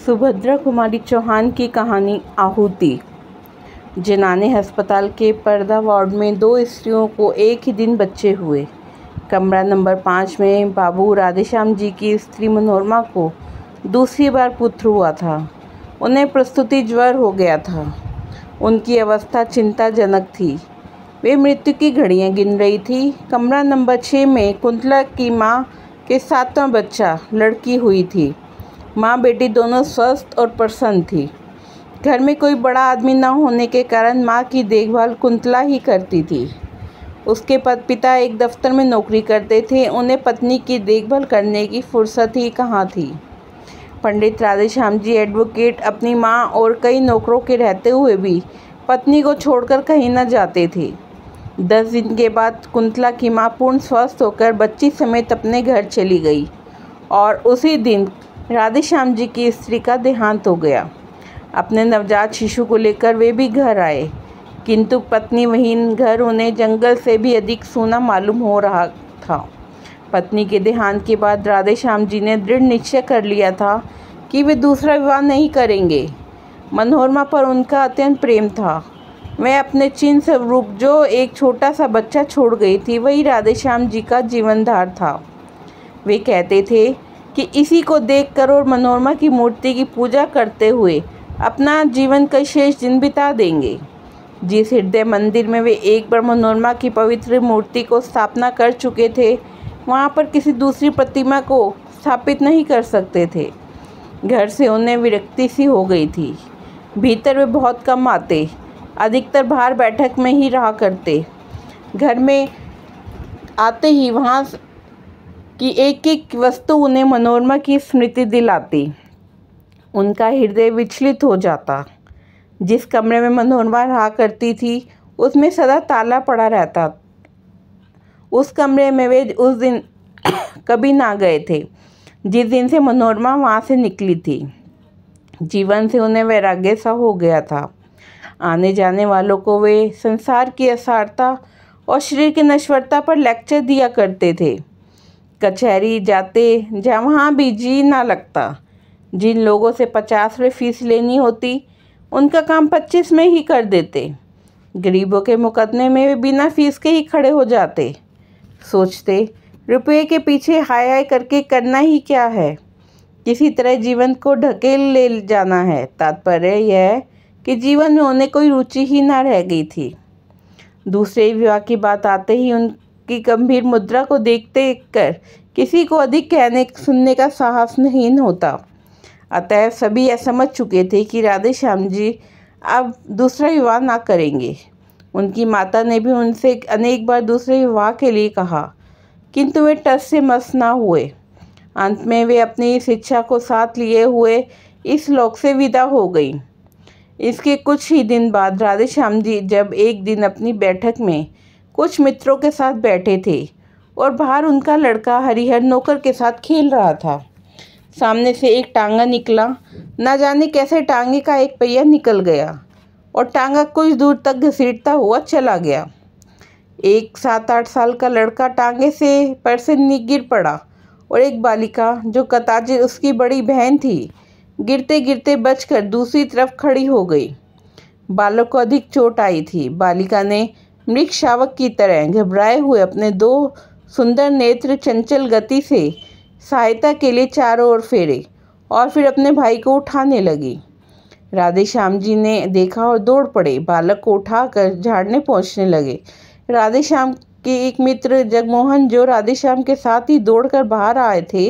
सुभद्रा कुमारी चौहान की कहानी आहुति। जिनाने अस्पताल के पर्दा वार्ड में दो स्त्रियों को एक ही दिन बच्चे हुए। कमरा नंबर 5 में बाबू राधेश्याम जी की स्त्री मनोरमा को दूसरी बार पुत्र हुआ था। उन्हें प्रसूति ज्वर हो गया था। उनकी अवस्था चिंताजनक थी। वे मृत्यु की घड़ियां गिन रही थी। कमरा नंबर 6 में कुंतला की मां के 7वां बच्चा लड़की हुई थी। माँ बेटी दोनों स्वस्थ और प्रसन्न थी। घर में कोई बड़ा आदमी न होने के कारण माँ की देखभाल कुंतला ही करती थी। उसके पिता एक दफ्तर में नौकरी करते थे। उन्हें पत्नी की देखभाल करने की फुर्सत ही कहाँ थी। पंडित राधेश्याम जी एडवोकेट अपनी माँ और कई नौकरों के रहते हुए भी पत्नी को छोड़कर कहीं न जाते थे। 10 दिन के बाद कुंतला की माँ पूर्ण स्वस्थ होकर बच्ची समेत अपने घर चली गई और उसी दिन राधेश्याम जी की स्त्री का देहांत हो गया। अपने नवजात शिशु को लेकर वे भी घर आए, किंतु पत्नी विहीन घर उन्हें जंगल से भी अधिक सूना मालूम हो रहा था। पत्नी के देहांत के बाद राधेश्याम जी ने दृढ़ निश्चय कर लिया था कि वे दूसरा विवाह नहीं करेंगे। मनोरमा पर उनका अत्यंत प्रेम था। वह अपने चिन्ह स्वरूप जो एक छोटा सा बच्चा छोड़ गई थी, वही राधेश्याम जी का जीवनधार था। वे कहते थे कि इसी को देखकर और मनोरमा की मूर्ति की पूजा करते हुए अपना जीवन का शेष दिन बिता देंगे। जिस हृदय मंदिर में वे एक बार मनोरमा की पवित्र मूर्ति को स्थापना कर चुके थे, वहाँ पर किसी दूसरी प्रतिमा को स्थापित नहीं कर सकते थे। घर से उन्हें विरक्ति सी हो गई थी। भीतर वे बहुत कम आते, अधिकतर बाहर बैठक में ही रहा करते। घर में आते ही वहाँ कि एक एक वस्तु उन्हें मनोरमा की स्मृति दिलाती। उनका हृदय विचलित हो जाता। जिस कमरे में मनोरमा रहा करती थी, उसमें सदा ताला पड़ा रहता। उस कमरे में वे उस दिन कभी ना गए थे जिस दिन से मनोरमा वहाँ से निकली थी। जीवन से उन्हें वैराग्य सा हो गया था। आने जाने वालों को वे संसार की असारता और शरीर की नश्वरता पर लेक्चर दिया करते थे। कचहरी जाते जहाँ भी जी ना लगता। जिन लोगों से 50 रुपये फीस लेनी होती, उनका काम 25 में ही कर देते। गरीबों के मुकदमे में वे बिना फीस के ही खड़े हो जाते। सोचते रुपये के पीछे हाय हाय करके करना ही क्या है, किसी तरह जीवन को ढकेल ले जाना है। तात्पर्य यह है कि जीवन में उन्हें कोई रुचि ही ना रह गई थी। दूसरे विवाह की बात आते ही उनकी गंभीर मुद्रा को देखते कर किसी को अधिक कहने सुनने का साहस नहीं होता। अतः सभी यह समझ चुके थे कि राधेश्याम जी अब दूसरा विवाह ना करेंगे। उनकी माता ने भी उनसे अनेक बार दूसरे विवाह के लिए कहा, किंतु वे टस से मस ना हुए। अंत में वे अपनी शिक्षा को साथ लिए हुए इस लोक से विदा हो गई। इसके कुछ ही दिन बाद राधेश्याम जी जब एक दिन अपनी बैठक में कुछ मित्रों के साथ बैठे थे और बाहर उनका लड़का हरिहर नौकर के साथ खेल रहा था, सामने से एक टांगा निकला। न जाने कैसे टांगे का एक पहिया निकल गया और टांगा कुछ दूर तक घसीटता हुआ चला गया। एक 7-8 साल का लड़का टांगे से पर से गिर पड़ा और एक बालिका जो कताजे उसकी बड़ी बहन थी, गिरते गिरते बचकर दूसरी तरफ खड़ी हो गई। बालक को अधिक चोट आई थी। बालिका ने मृग शावक की तरह घबराए हुए अपने 2 सुंदर नेत्र चंचल गति से सहायता के लिए चारों ओर फेरे और फिर अपने भाई को उठाने लगी। राधेश्याम जी ने देखा और दौड़ पड़े। बालक को उठाकर झाड़ने पहुंचने लगे। राधेश्याम के एक मित्र जगमोहन, जो राधेश्याम के साथ ही दौड़कर बाहर आए थे,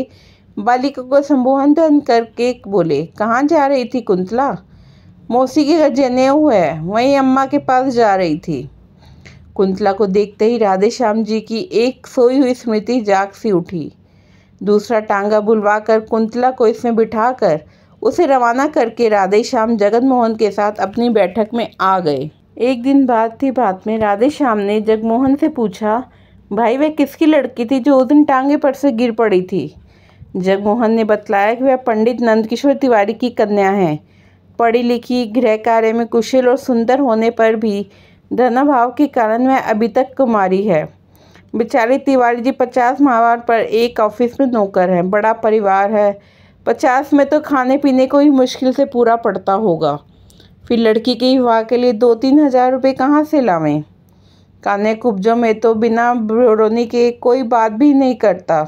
बालिका को संबोधन करके बोले, कहाँ जा रही थी कुंतला? मौसी के घर जनेऊ है, वहीं अम्मा के पास जा रही थी। कुंतला को देखते ही राधेश्याम जी की एक सोई हुई स्मृति जाग सी उठी। दूसरा टांगा बुलवाकर कुंतला को इसमें बिठाकर उसे रवाना करके राधेश्याम जगमोहन के साथ अपनी बैठक में आ गए। एक दिन बात थी, बात में राधेश्याम ने जगमोहन से पूछा, भाई वह किसकी लड़की थी जो उस दिन टांगे पर से गिर पड़ी थी? जगमोहन ने बतलाया कि वह पंडित नंदकिशोर तिवारी की कन्या है। पढ़ी लिखी, गृह कार्य में कुशल और सुंदर होने पर भी धनाभाव के कारण वह अभी तक कुमारी है। बेचारी तिवारी जी 50 माहवार पर एक ऑफिस में नौकर हैं। बड़ा परिवार है, 50 में तो खाने पीने को ही मुश्किल से पूरा पड़ता होगा। फिर लड़की के विवाह के लिए 2-3 हज़ार रुपये कहाँ से लावें? कान्हे कुब्जों में तो बिना रोने के कोई बात भी नहीं करता।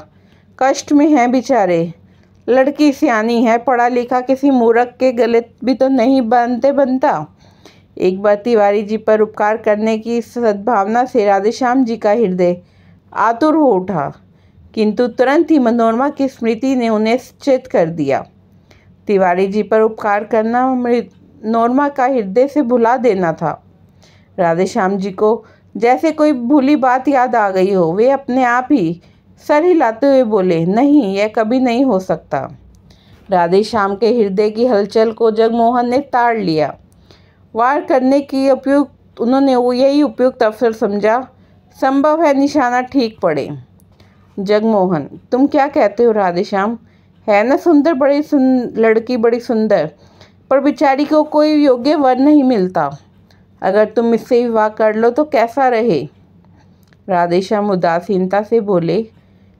कष्ट में हैं बेचारे। लड़की सियानी है, पढ़ा लिखा किसी मूर्ख के गले भी तो नहीं बनता। एक बार तिवारी जी पर उपकार करने की सद्भावना से राधेश्याम जी का हृदय आतुर हो उठा, किंतु तुरंत ही मनोरमा की स्मृति ने उन्हें चेत कर दिया। तिवारी जी पर उपकार करना मनोरमा का हृदय से भुला देना था। राधेश्याम जी को जैसे कोई भूली बात याद आ गई हो। वे अपने आप ही सर हिलाते हुए बोले, नहीं, यह कभी नहीं हो सकता। राधेश्याम के हृदय की हलचल को जगमोहन ने ताड़ लिया। वार करने की उन्होंने यही उपयुक्त अवसर समझा। संभव है निशाना ठीक पड़े। जगमोहन, तुम क्या कहते हो राधेश्याम? है ना सुंदर, लड़की बड़ी सुंदर, पर बेचारी को कोई योग्य वर नहीं मिलता। अगर तुम इससे विवाह कर लो तो कैसा रहे? राधेश्याम उदासीनता से बोले,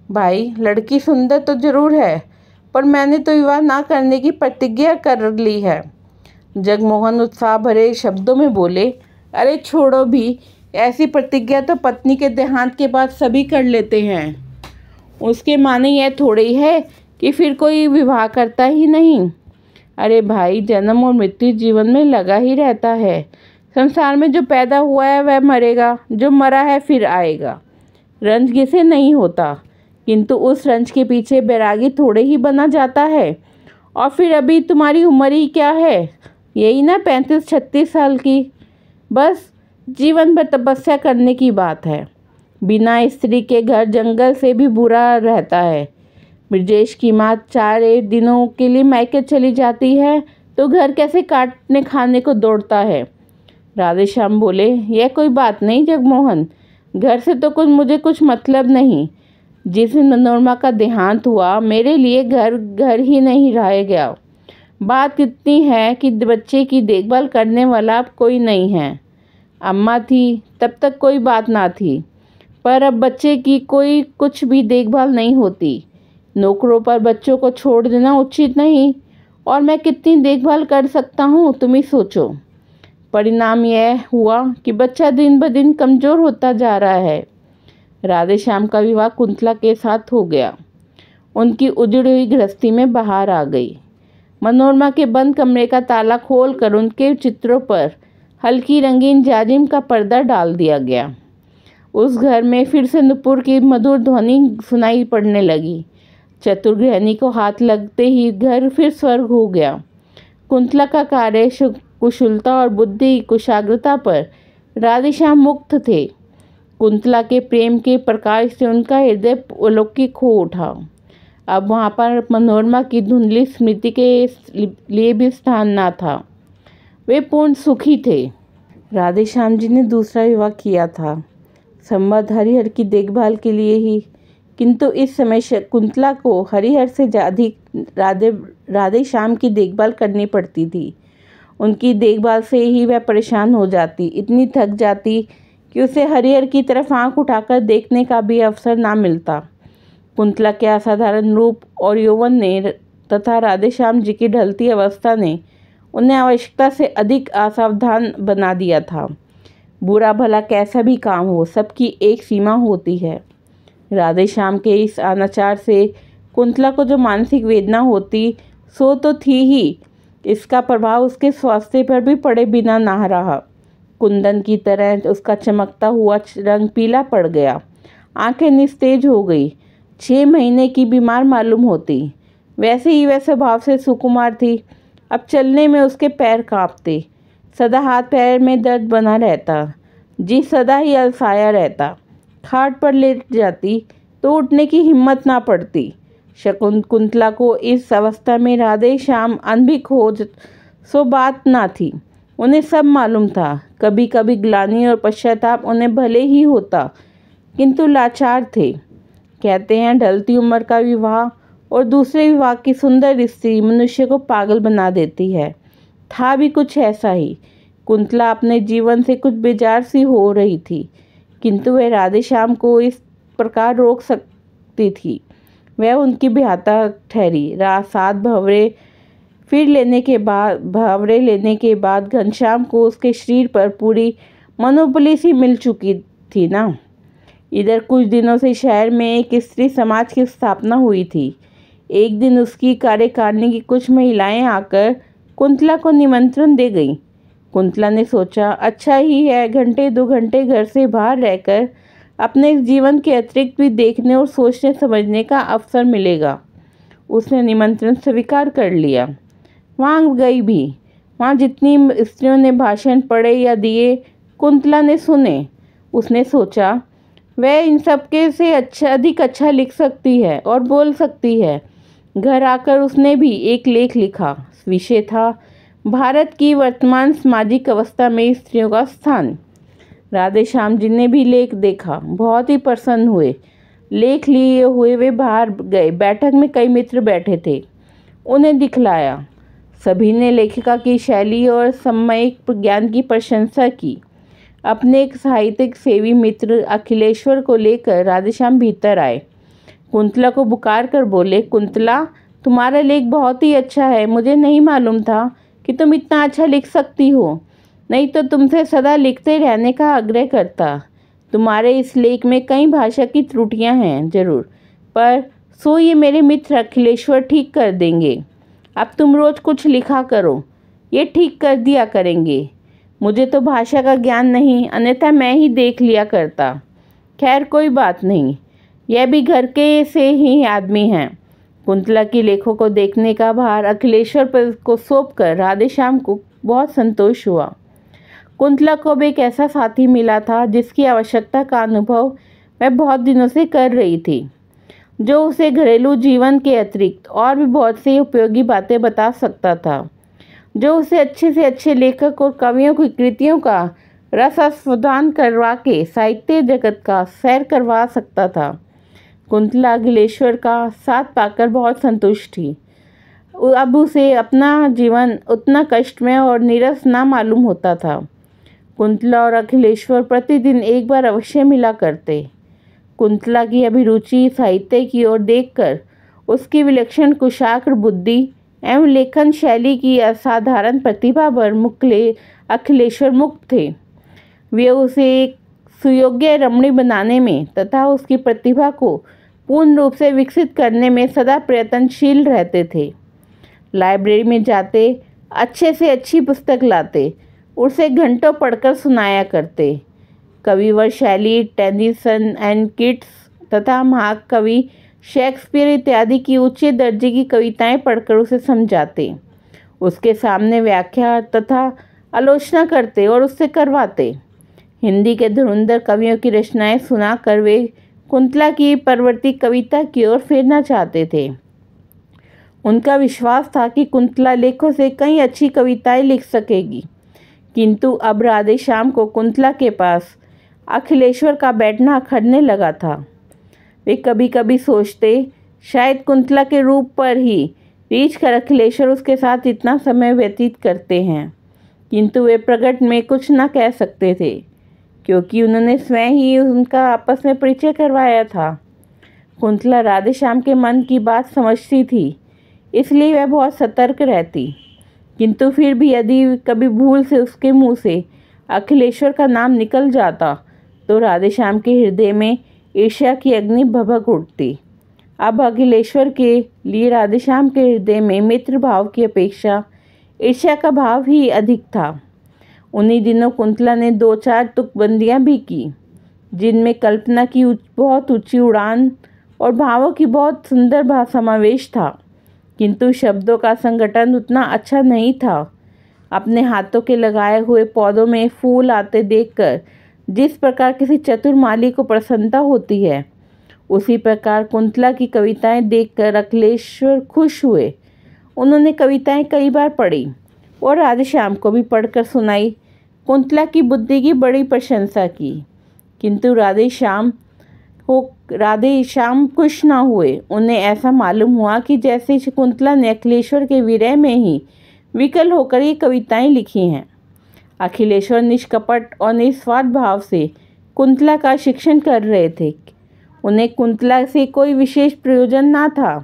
भाई, लड़की सुंदर तो जरूर है, पर मैंने तो विवाह ना करने की प्रतिज्ञा कर ली है। जगमोहन उत्साह भरे शब्दों में बोले, अरे छोड़ो भी, ऐसी प्रतिज्ञा तो पत्नी के देहांत के बाद सभी कर लेते हैं। उसके माने यह थोड़ी है कि फिर कोई विवाह करता ही नहीं। अरे भाई, जन्म और मृत्यु जीवन में लगा ही रहता है। संसार में जो पैदा हुआ है वह मरेगा, जो मरा है फिर आएगा। रंज किसे नहीं होता, किंतु उस रंज के पीछे बैरागी थोड़े ही बना जाता है। और फिर अभी तुम्हारी उम्र ही क्या है? यही ना 35-36 साल की। बस जीवन भर तपस्या करने की बात है। बिना स्त्री के घर जंगल से भी बुरा रहता है। ब्रजेश की माँ 4 दिनों के लिए मायके चली जाती है तो घर कैसे काटने खाने को दौड़ता है। राधेश्याम बोले, यह कोई बात नहीं जगमोहन, घर से तो मुझे कुछ मतलब नहीं। जिस दिन मनोरमा का देहांत हुआ, मेरे लिए घर ही नहीं रह गया। बात इतनी है कि बच्चे की देखभाल करने वाला अब कोई नहीं है। अम्मा थी तब तक कोई बात ना थी, पर अब बच्चे की कोई कुछ भी देखभाल नहीं होती। नौकरों पर बच्चों को छोड़ देना उचित नहीं, और मैं कितनी देखभाल कर सकता हूँ तुम ही सोचो। परिणाम यह हुआ कि बच्चा दिन ब दिन कमज़ोर होता जा रहा है। राधेश्याम का विवाह कुंतला के साथ हो गया। उनकी उजड़ी हुई गृहस्थी में बहार आ गई। मनोरमा के बंद कमरे का ताला खोलकर उनके चित्रों पर हल्की रंगीन जाजिम का पर्दा डाल दिया गया। उस घर में फिर से नुपुर की मधुर ध्वनि सुनाई पड़ने लगी। चतुर गृहिणी को हाथ लगते ही घर फिर स्वर्ग हो गया। कुंतला का कार्य कुशलता और बुद्धि कुशाग्रता पर राधेश्याम मुक्त थे। कुंतला के प्रेम के प्रकाश से उनका हृदय अलौकिक हो उठा। अब वहाँ पर मनोरमा की धुंधली स्मृति के लिए भी स्थान ना था। वे पूर्ण सुखी थे। राधेश्याम जी ने दूसरा विवाह किया था, संबंध हरिहर की देखभाल के लिए ही, किंतु इस समय कुंतला को हरिहर से अधिक राधेश्याम की देखभाल करनी पड़ती थी। उनकी देखभाल से ही वह परेशान हो जाती, इतनी थक जाती कि उसे हरिहर की तरफ आंख उठाकर देखने का भी अवसर ना मिलता। कुंतला के असाधारण रूप और यौवन ने तथा राधेश्याम जी की ढलती अवस्था ने उन्हें आवश्यकता से अधिक असावधान बना दिया था। बुरा भला कैसा भी काम हो, सबकी एक सीमा होती है। राधेश्याम के इस अनाचार से कुंतला को जो मानसिक वेदना होती सो तो थी ही, इसका प्रभाव उसके स्वास्थ्य पर भी पड़े बिना ना रहा। कुंदन की तरह उसका चमकता हुआ रंग पीला पड़ गया, आंखें निस्तेज हो गई। 6 महीने की बीमार मालूम होती। वैसे ही वह स्वभाव से सुकुमार थी। अब चलने में उसके पैर कांपते, सदा हाथ पैर में दर्द बना रहता, जी सदा ही अलसाया रहता। खाट पर लेट जाती तो उठने की हिम्मत ना पड़ती। शकुंतला को इस अवस्था में राधेश्याम अनभिक हो सो बात ना थी। उन्हें सब मालूम था। कभी कभी ग्लानि और पश्चाताप उन्हें भले ही होता, किंतु लाचार थे। कहते हैं ढलती उम्र का विवाह और दूसरे विवाह की सुंदर स्त्री मनुष्य को पागल बना देती है। था भी कुछ ऐसा ही। कुंतला अपने जीवन से कुछ बेजार सी हो रही थी, किंतु वह राधेश्याम को इस प्रकार रोक सकती थी। वह उनकी ब्याहता ठहरी। रात 7 भावरे लेने के बाद घनश्याम को उसके शरीर पर पूरी मनोबली सी मिल चुकी थी ना। इधर कुछ दिनों से शहर में एक स्त्री समाज की स्थापना हुई थी। एक दिन उसकी कार्यकारिणी की कुछ महिलाएं आकर कुंतला को निमंत्रण दे गईं। कुंतला ने सोचा, अच्छा ही है, घंटे 2 घंटे घर से बाहर रहकर अपने इस जीवन के अतिरिक्त भी देखने और सोचने समझने का अवसर मिलेगा। उसने निमंत्रण स्वीकार कर लिया। वहाँ गई भी। वहाँ जितनी स्त्रियों ने भाषण पढ़े या दिए, कुंतला ने सुने। उसने सोचा, वह इन सबके से अधिक अच्छा लिख सकती है और बोल सकती है। घर आकर उसने भी एक लेख लिखा। विषय था भारत की वर्तमान सामाजिक अवस्था में स्त्रियों का स्थान। राधे श्याम जी ने भी लेख देखा, बहुत ही प्रसन्न हुए। लेख लिए हुए वे बाहर गए। बैठक में कई मित्र बैठे थे, उन्हें दिखलाया। सभी ने लेखिका की शैली और सामयिक ज्ञान की प्रशंसा की। अपने एक साहित्यिक सेवी मित्र अखिलेश्वर को लेकर राधेश्याम भीतर आए। कुंतला को पुकार कर बोले, कुंतला, तुम्हारा लेख बहुत ही अच्छा है। मुझे नहीं मालूम था कि तुम इतना अच्छा लिख सकती हो, नहीं तो तुमसे सदा लिखते रहने का आग्रह करता। तुम्हारे इस लेख में कई भाषा की त्रुटियां हैं जरूर, पर सो ये मेरे मित्र अखिलेश्वर ठीक कर देंगे। अब तुम रोज़ कुछ लिखा करो, ये ठीक कर दिया करेंगे। मुझे तो भाषा का ज्ञान नहीं, अन्यथा मैं ही देख लिया करता। खैर कोई बात नहीं, यह भी घर के से ही आदमी हैं। कुंतला की लेखों को देखने का भार अखिलेश्वर पर को सौंपकर राधेश्याम को बहुत संतोष हुआ। कुंतला को भी एक ऐसा साथी मिला था जिसकी आवश्यकता का अनुभव वह बहुत दिनों से कर रही थी, जो उसे घरेलू जीवन के अतिरिक्त और भी बहुत सी उपयोगी बातें बता सकता था, जो उसे अच्छे से अच्छे लेखक और कवियों की कृतियों का रसास्वादन करवा के साहित्य जगत का सैर करवा सकता था। कुंतला अखिलेश्वर का साथ पाकर बहुत संतुष्ट थी। अब उसे अपना जीवन उतना कष्टमय और नीरस ना मालूम होता था। कुंतला और अखिलेश्वर प्रतिदिन एक बार अवश्य मिला करते। कुंतला की अभिरुचि साहित्य की ओर देखकर उसकी विलक्षण कुशाग्र बुद्धि एवं लेखन शैली की असाधारण प्रतिभा पर अखिलेश्वर मुक्त थे। वे उसे एक सुयोग्य रमणी बनाने में तथा उसकी प्रतिभा को पूर्ण रूप से विकसित करने में सदा प्रयत्नशील रहते थे। लाइब्रेरी में जाते, अच्छे से अच्छी पुस्तक लाते, उसे घंटों पढ़कर सुनाया करते। कविवर शैली टेनिसन एंड किट्स तथा महाकवि शेक्सपियर इत्यादि की उच्च दर्जे की कविताएं पढ़कर उसे समझाते, उसके सामने व्याख्या तथा आलोचना करते और उससे करवाते। हिंदी के धुरंधर कवियों की रचनाएं सुनाकर वे कुंतला की प्रवृत्ति कविता की ओर फेरना चाहते थे। उनका विश्वास था कि कुंतला लेखों से कई अच्छी कविताएं लिख सकेगी, किंतु अब राधेश्याम को कुंतला के पास अखिलेश्वर का बैठना अखरने लगा था। वे कभी कभी सोचते, शायद कुंतला के रूप पर ही रीझ कर अखिलेश्वर उसके साथ इतना समय व्यतीत करते हैं, किंतु वे प्रकट में कुछ न कह सकते थे, क्योंकि उन्होंने स्वयं ही उनका आपस में परिचय करवाया था। कुंतला राधेश्याम के मन की बात समझती थी, इसलिए वह बहुत सतर्क रहती, किंतु फिर भी यदि कभी भूल से उसके मुंह से अखिलेश्वर का नाम निकल जाता तो राधेश्याम के हृदय में ईर्ष्या की अग्नि भभक उठती। अब अखिलेश्वर के लिए राधेश्याम के हृदय में मित्र भाव की अपेक्षा ईर्ष्या का भाव ही अधिक था। उन्हीं दिनों कुंतला ने 2-4 तुकबंदियाँ भी की, जिनमें कल्पना की बहुत ऊंची उड़ान और भावों की बहुत सुंदर समावेश था, किंतु शब्दों का संगठन उतना अच्छा नहीं था। अपने हाथों के लगाए हुए पौधों में फूल आते देखकर जिस प्रकार किसी चतुर माली को प्रसन्नता होती है, उसी प्रकार कुंतला की कविताएं देखकर अखिलेश्वर खुश हुए। उन्होंने कविताएं कई बार पढ़ी और राधेश्याम को भी पढ़कर सुनाई। कुंतला की बुद्धि की बड़ी प्रशंसा की, किंतु राधेश्याम खुश न हुए। उन्हें ऐसा मालूम हुआ कि जैसे कुंतला ने अखिलेश्वर के विरह में ही विकल होकर ये कविताएं लिखी हैं। अखिलेश्वर निष्कपट और निस्वार्थ भाव से कुंतला का शिक्षण कर रहे थे। उन्हें कुंतला से कोई विशेष प्रयोजन ना था।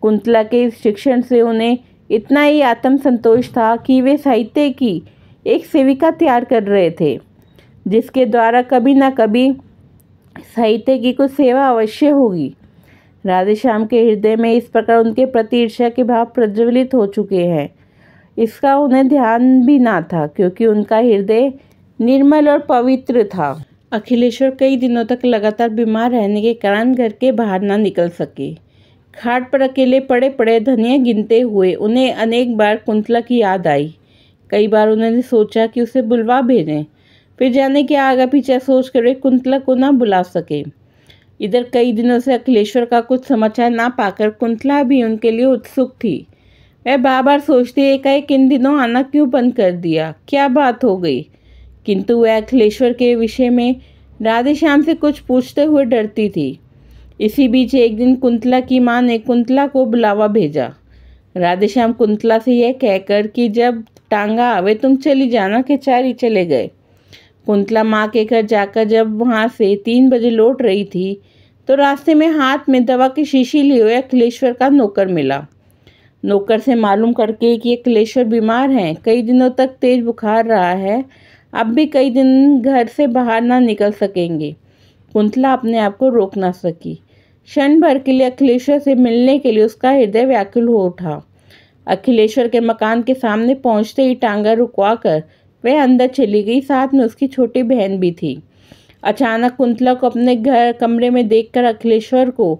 कुंतला के इस शिक्षण से उन्हें इतना ही आत्मसंतोष था कि वे साहित्य की एक सेविका तैयार कर रहे थे, जिसके द्वारा कभी ना कभी साहित्य की कुछ सेवा अवश्य होगी। राधेश्याम के हृदय में इस प्रकार उनके प्रति ईर्ष्या के भाव प्रज्वलित हो चुके हैं, इसका उन्हें ध्यान भी ना था, क्योंकि उनका हृदय निर्मल और पवित्र था। अखिलेश्वर कई दिनों तक लगातार बीमार रहने के कारण घर के बाहर ना निकल सके। खाट पर अकेले पड़े पड़े धनिया गिनते हुए उन्हें अनेक बार कुंतला की याद आई। कई बार उन्होंने सोचा कि उसे बुलवा भेजें, फिर जाने के आगे पीछे सोच कर वे कुंतला को ना बुला सके। इधर कई दिनों से अखिलेश्वर का कुछ समाचार ना पाकर कुंतला भी उनके लिए उत्सुक थी। वह बार बार सोचती एकाएक इन दिनों आना क्यों बंद कर दिया, क्या बात हो गई। किंतु वह अखिलेश्वर के विषय में राधेश्याम से कुछ पूछते हुए डरती थी। इसी बीच एक दिन कुंतला की मां ने कुंतला को बुलावा भेजा। राधेश्याम कुंतला से यह कहकर कि जब टांगा आवे तुम चली जाना के चारी चले गए। कुंतला माँ के घर जाकर जब वहाँ से 3 बजे लौट रही थी तो रास्ते में हाथ में दवा की शीशी लिए हुए अखिलेश्वर का नौकर मिला। नौकर से मालूम करके कि अखिलेश्वर बीमार हैं, कई दिनों तक तेज बुखार रहा है, अब भी कई दिन घर से बाहर ना निकल सकेंगे। कुंतला अपने आप को रोक ना सकी। क्षण भर के लिए अखिलेश्वर से मिलने के लिए उसका हृदय व्याकुल हो उठा। अखिलेश्वर के मकान के सामने पहुंचते ही टांगा रुकवा कर वह अंदर चली गई, साथ में उसकी छोटी बहन भी थी। अचानक कुंतला को अपने घर कमरे में देखकर अखिलेश्वर को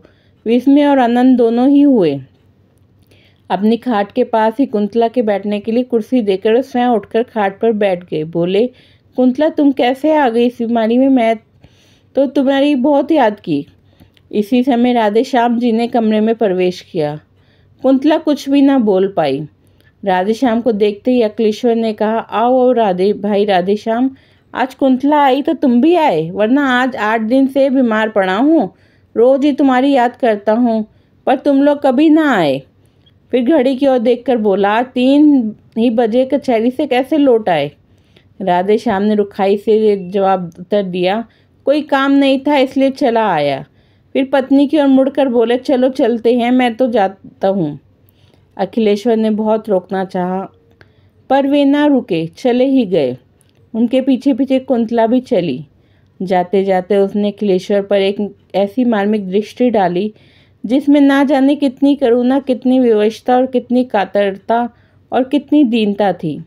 विस्मय और आनंद दोनों ही हुए। अपनी खाट के पास ही कुंतला के बैठने के लिए कुर्सी देकर स्वयं उठकर खाट पर बैठ गए। बोले, कुंतला तुम कैसे आ गई इस बीमारी में, मैं तो तुम्हारी बहुत याद की। इसी समय राधेश्याम जी ने कमरे में प्रवेश किया। कुंतला कुछ भी ना बोल पाई। राधेश्याम को देखते ही अखिलेश्वर ने कहा, आओ भाई राधेश्याम, आज कुंतला आई तो तुम भी आए, वरना आज 8 दिन से बीमार पड़ा हूँ। रोज ही तुम्हारी याद करता हूँ, पर तुम लोग कभी ना आए। फिर घड़ी की ओर देखकर बोला, 3 ही बजे कचहरी से कैसे लौट आए। राधेश्याम ने रुखाई से जवाब उत्तर दिया, कोई काम नहीं था इसलिए चला आया। फिर पत्नी की ओर मुड़कर बोले, चलो चलते हैं, मैं तो जाता हूँ। अखिलेश्वर ने बहुत रोकना चाहा, पर वे ना रुके, चले ही गए। उनके पीछे पीछे कुंतला भी चली। जाते जाते उसने अखिलेश्वर पर एक ऐसी मार्मिक दृष्टि डाली जिसमें ना जाने कितनी करुणा, कितनी विवशता और कितनी कातरता और कितनी दीनता थी।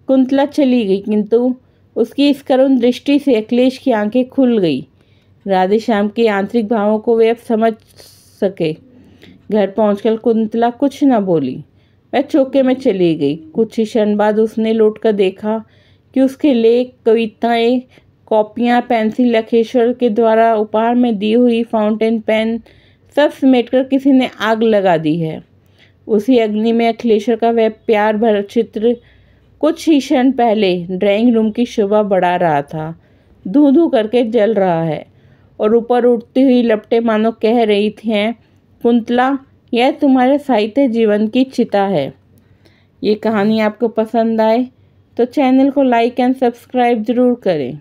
कुंतला चली गई, किंतु उसकी इस करुण दृष्टि से अखिलेश की आंखें खुल गई। राधेश्याम के आंतरिक भावों को वे अब समझ सके। घर पहुंचकर कुंतला कुछ न बोली, वह चौके में चली गई। कुछ ही क्षण बाद उसने लौटकर देखा कि उसके लेख, कविताएं, कॉपियां, पेंसिल, अखिलेश्वर के द्वारा उपहार में दी हुई फाउंटेन पेन सब समेटकर किसी ने आग लगा दी है। उसी अग्नि में अखिलेश्वर का वह प्यार भरा चित्र कुछ ही क्षण पहले ड्राइंग रूम की शोभा बढ़ा रहा था, धू धू करके जल रहा है और ऊपर उठती हुई लपटें मानो कह रही थी, कुंतला, यह तुम्हारे साहित्य जीवन की चिता है। ये कहानी आपको पसंद आए तो चैनल को लाइक एंड सब्सक्राइब ज़रूर करें।